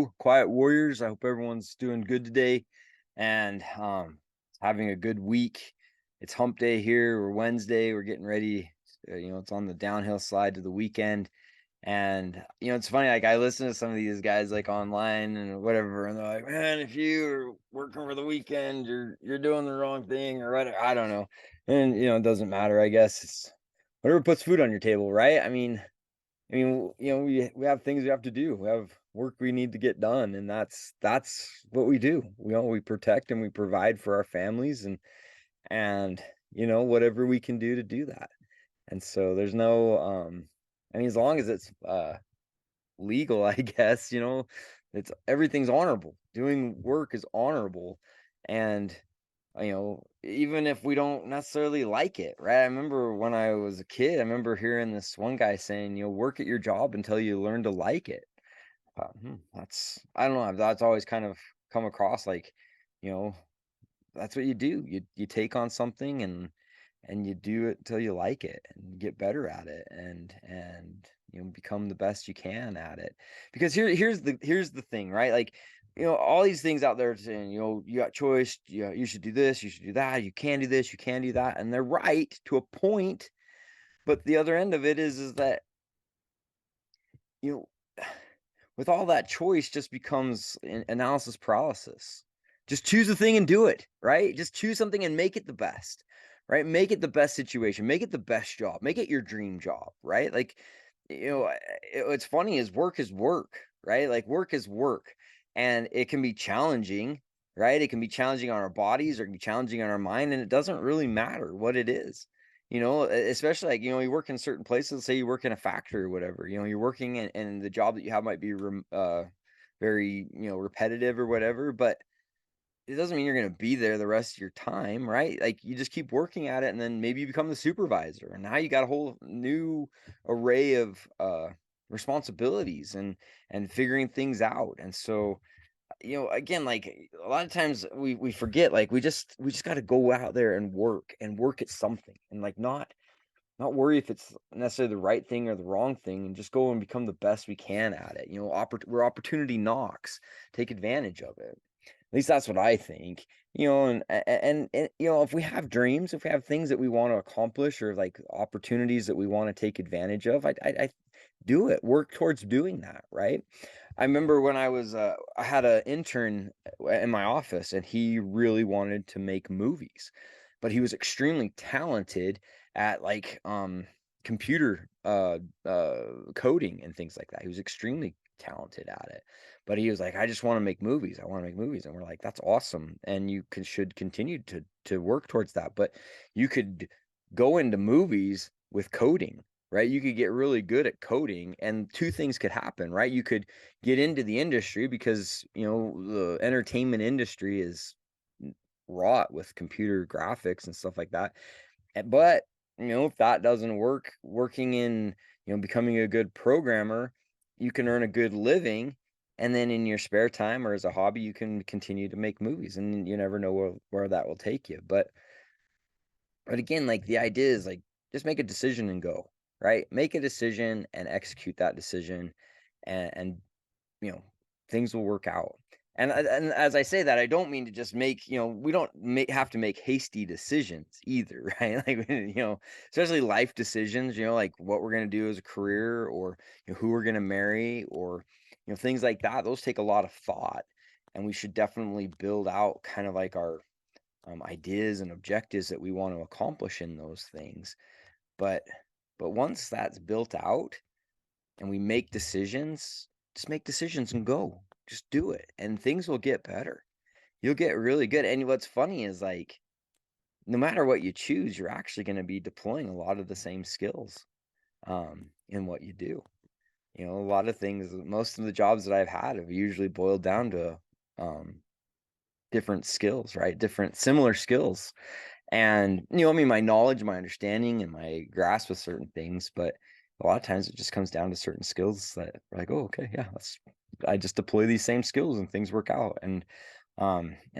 you, Quiet Warriors? I hope everyone's doing good today and having a good week. It's hump day here. We're Wednesday. We're getting ready. It's on the downhill slide to the weekend. And it's funny, like I listen to some of these guys like online and whatever, and they're like, man, if you're working for the weekend, you're doing the wrong thing or whatever. I don't know. And it doesn't matter, I guess. It's whatever puts food on your table, right? We have things we have to do. We have work we need to get done, and that's what we do. We protect and we provide for our families and whatever we can do to do that. And so there's no as long as it's legal, I guess, it's everything's honorable. Doing work is honorable. And even if we don't necessarily like it, right? I remember when I was a kid, I remember hearing this one guy saying, work at your job until you learn to like it. That's, I don't know, that's always kind of come across like, you know, that's what you do. You take on something and you do it till you like it and get better at it and become the best you can at it. Because here's the thing, right? Like, all these things out there saying, you got choice, you should do this, you should do that, you can do this, you can do that, and they're right to a point. But the other end of it is that you know with all that choice just becomes analysis paralysis. Just choose a thing and do it, right? Just choose something and make it the best, right? Make it the best situation, make it the best job, make it your dream job, right? Like, what's funny is work, right? Like work is work, and it can be challenging, right? It can be challenging on our bodies or it can be challenging on our mind, and it doesn't really matter what it is. Especially like, you work in certain places, say you work in a factory or whatever, you're working and the job that you have might be very, repetitive or whatever, but it doesn't mean you're going to be there the rest of your time, right? Like you just keep working at it and then maybe you become the supervisor and now you got a whole new array of responsibilities and figuring things out. And so, again, like a lot of times we forget, like we just got to go out there and work at something and like not worry if it's necessarily the right thing or the wrong thing, and just go and become the best we can at it. Where opportunity knocks, take advantage of it. At least that's what I think. And if we have dreams, if we have things that we want to accomplish or like opportunities that we want to take advantage of, I do it. Work towards doing that, right? I remember when I had an intern in my office, and he really wanted to make movies, but he was extremely talented at like computer coding and things like that. He was extremely talented at it. But he was like, I just want to make movies. I want to make movies. And we're like, that's awesome. And should continue to work towards that. But you could go into movies with coding, right? You could get really good at coding, and two things could happen, right? You could get into the industry because, the entertainment industry is wrought with computer graphics and stuff like that. But, if that doesn't work, working in, becoming a good programmer, you can earn a good living. And then in your spare time or as a hobby, you can continue to make movies, and you never know where that will take you. But again, like the idea is like, just make a decision and go, right? Make a decision and execute that decision, and you know, things will work out. And as I say that, I don't mean to just make, we don't have to make hasty decisions either, right? Like, especially life decisions, like what we're going to do as a career, or who we're going to marry, or, things like that. Those take a lot of thought, and we should definitely build out kind of like our ideas and objectives that we want to accomplish in those things. But once that's built out and we make decisions, just make decisions and go. Just do it, and things will get better. You'll get really good. And what's funny is like, no matter what you choose, you're actually going to be deploying a lot of the same skills in what you do. A lot of things, most of the jobs that I've had have usually boiled down to different skills, right? Different similar skills. And, my knowledge, my understanding, and my grasp of certain things, but a lot of times it just comes down to certain skills that are like, oh, okay, yeah, I just deploy these same skills and things work out. And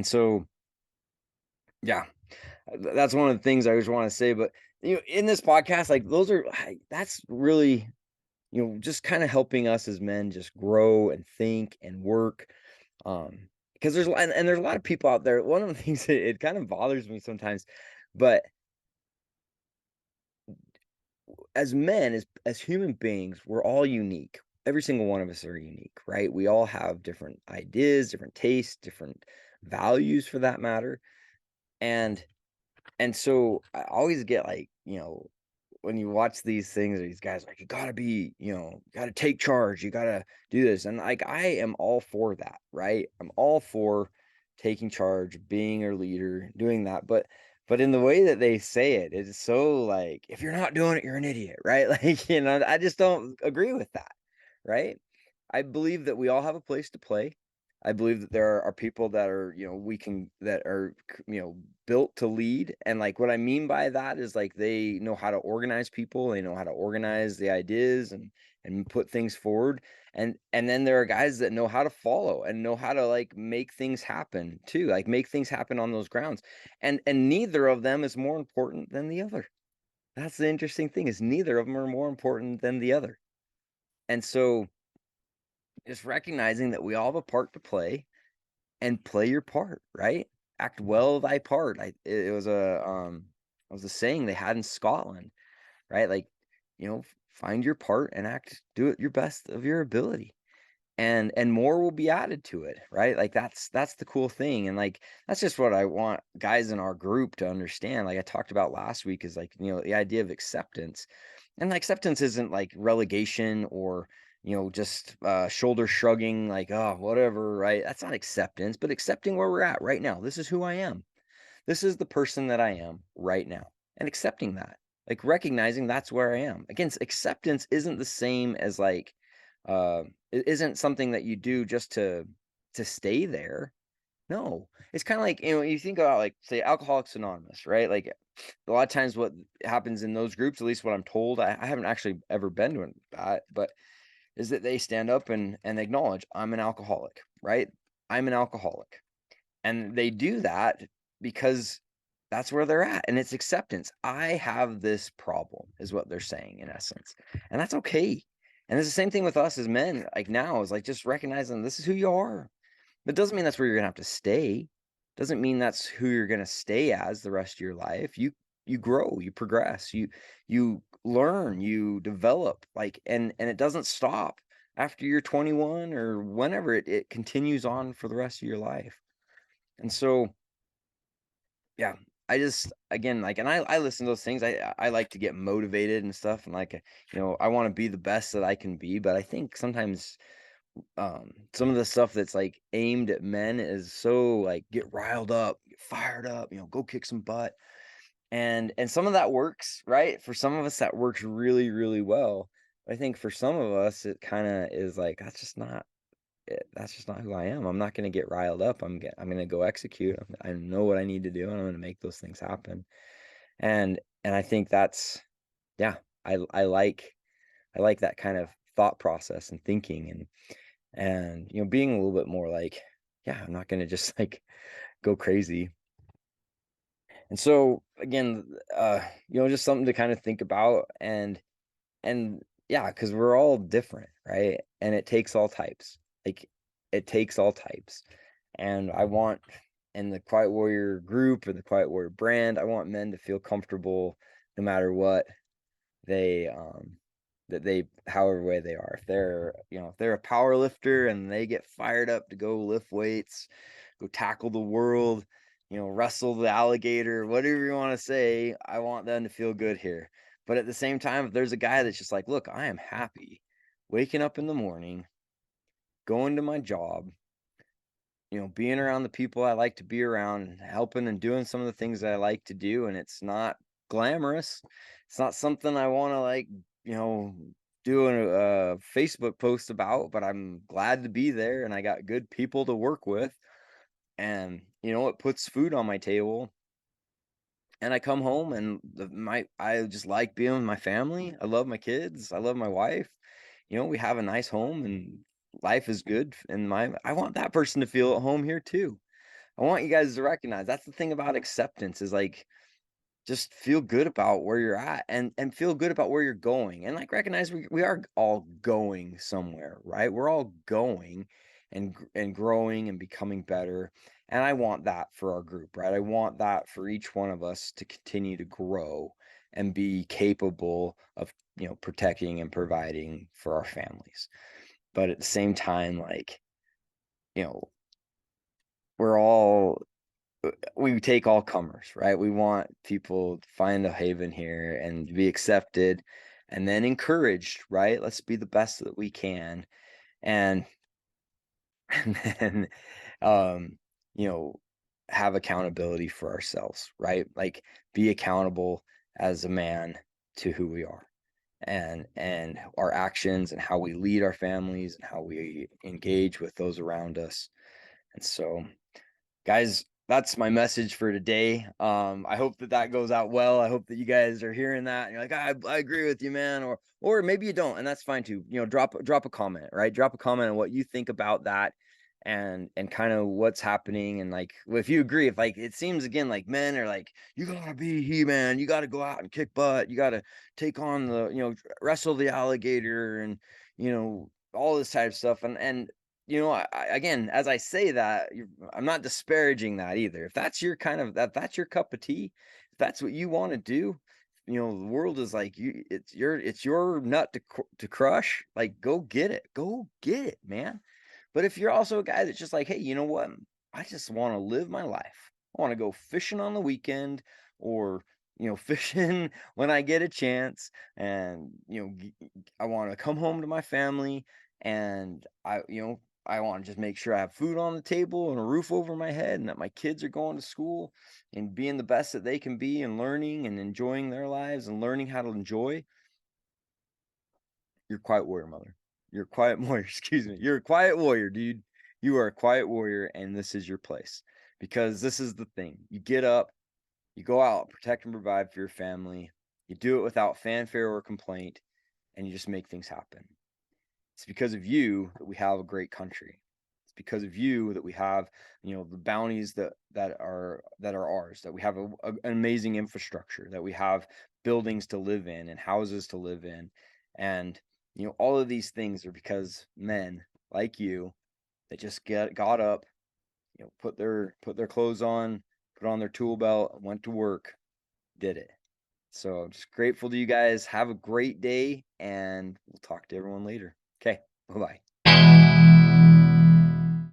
so, yeah, that's one of the things I just want to say. But, in this podcast, like that's really, just kind of helping us as men just grow and think and work. Because and there's a lot of people out there. One of the things that it kind of bothers me sometimes, but as men, as human beings, we're all unique. Every single one of us are unique, right? We all have different ideas, different tastes, different values for that matter. And so I always get like, when you watch these things, these guys like, you gotta be, gotta take charge, you gotta do this. And like, I am all for that, right? I'm all for taking charge, being a leader, doing that. But in the way that they say it, it's so like, if you're not doing it, you're an idiot, right? Like, I just don't agree with that, right? I believe that we all have a place to play. I believe that there are people that are, that are, built to lead. And like, what I mean by that is like, they know how to organize people, they know how to organize the ideas and put things forward. And then there are guys that know how to follow and know how to like make things happen too, like make things happen on those grounds. And neither of them is more important than the other. That's the interesting thing, is neither of them are more important than the other. And so just recognizing that we all have a part to play, and play your part, right? Act well thy part. It was a saying they had in Scotland, right? Like, find your part and do it your best of your ability. And more will be added to it, right? Like, that's the cool thing. And like, that's just what I want guys in our group to understand. Like I talked about last week, is like, the idea of acceptance. And acceptance isn't like relegation, or just shoulder shrugging, like, oh, whatever, right? That's not acceptance, but accepting where we're at right now. This is who I am. This is the person that I am right now, and accepting that, like recognizing that's where I am. Again, acceptance isn't the same as like, it isn't something that you do just to stay there. No, it's kind of like, you think about, like, say, Alcoholics Anonymous, right? Like, a lot of times what happens in those groups, at least what I'm told, I haven't actually ever been to that, but is that they stand up and acknowledge, I'm an alcoholic, right? I'm an alcoholic. And they do that because that's where they're at. And it's acceptance. I have this problem, is what they're saying in essence. And that's okay. And it's the same thing with us as men. Like, now is like, just recognizing this is who you are. That doesn't mean that's where you're gonna have to stay. Doesn't mean that's who you're gonna stay as the rest of your life. You grow, you progress, you learn, you develop, like, and it doesn't stop after you're 21 or whenever. It continues on for the rest of your life. And so, yeah, I just, again, like, and I listen to those things. I like to get motivated and stuff, and like, I want to be the best that I can be. But I think sometimes, some of the stuff that's like aimed at men is so like, get riled up, get fired up, go kick some butt. And some of that works, right? For some of us that works really, really well. But I think for some of us it kind of is like, that's just not it. That's just not who I am. I'm not going to get riled up. I'm going to go execute. I know what I need to do, and I'm going to make those things happen. And I think that's, yeah, I like that kind of thought process and thinking, and being a little bit more like, yeah, I'm not going to just like go crazy. And so again, just something to kind of think about. And yeah, because we're all different, right? And it takes all types. Like, it takes all types. And I want, in the Quiet Warrior group and the Quiet Warrior brand, I want men to feel comfortable no matter what they that they however way they are. If they're a power lifter and they get fired up to go lift weights, go tackle the world, wrestle the alligator, whatever you want to say, I want them to feel good here. But at the same time, if there's a guy that's just like, look, I am happy waking up in the morning, going to my job, being around the people I like to be around, and helping and doing some of the things that I like to do, and it's not glamorous. It's not something I want to like, you know, do a Facebook post about, but I'm glad to be there and I got good people to work with. And it puts food on my table. And I come home and I just like being with my family. I love my kids. I love my wife. We have a nice home and life is good. And I want that person to feel at home here too. I want you guys to recognize that's the thing about acceptance, is like, just feel good about where you're at and feel good about where you're going. And like recognize we are all going somewhere, right? We're all going and growing and becoming better. And I want that for our group, right? I want that for each one of us to continue to grow and be capable of, protecting and providing for our families. But at the same time, like, you know, we're all we take all comers, right? We want people to find a haven here and be accepted and then encouraged, right? Let's be the best that we can. And and then um, you know, have accountability for ourselves, right? Like be accountable as a man to who we are and our actions and how we lead our families and how we engage with those around us. And so guys, that's my message for today. I hope that that goes out well. I hope that you guys are hearing that and you're like, I agree with you, man, or maybe you don't, and that's fine too. Drop a comment, right? Drop a comment on what you think about that and kind of what's happening. And like if you agree, if like it seems again like men are like, you gotta be he-man, you gotta go out and kick butt, you gotta take on the, wrestle the alligator and all this type of stuff. And again, as I say that, I'm not disparaging that either. If that's your kind of that's your cup of tea, if that's what you want to do, the world is like it's your nut to crush. Like, go get it, man. But if you're also a guy that's just like, hey, you know what? I just want to live my life. I want to go fishing on the weekend, or fishing when I get a chance, and I want to come home to my family, and I want to just make sure I have food on the table and a roof over my head, and that my kids are going to school and being the best that they can be and learning and enjoying their lives and learning how to enjoy. You're a quiet warrior, mother. You're a quiet warrior, excuse me. You're a quiet warrior, dude. You are a quiet warrior, and this is your place. Because this is the thing. You get up, you go out, protect and provide for your family. You do it without fanfare or complaint, and you just make things happen. It's because of you that we have a great country. It's because of you that we have, the bounties that are ours, that we have an amazing infrastructure, that we have buildings to live in and houses to live in. And, all of these things are because men like you that just got up, put their clothes on, put on their tool belt, went to work, did it. So I'm just grateful to you guys. Have a great day, and we'll talk to everyone later. Okay, bye bye.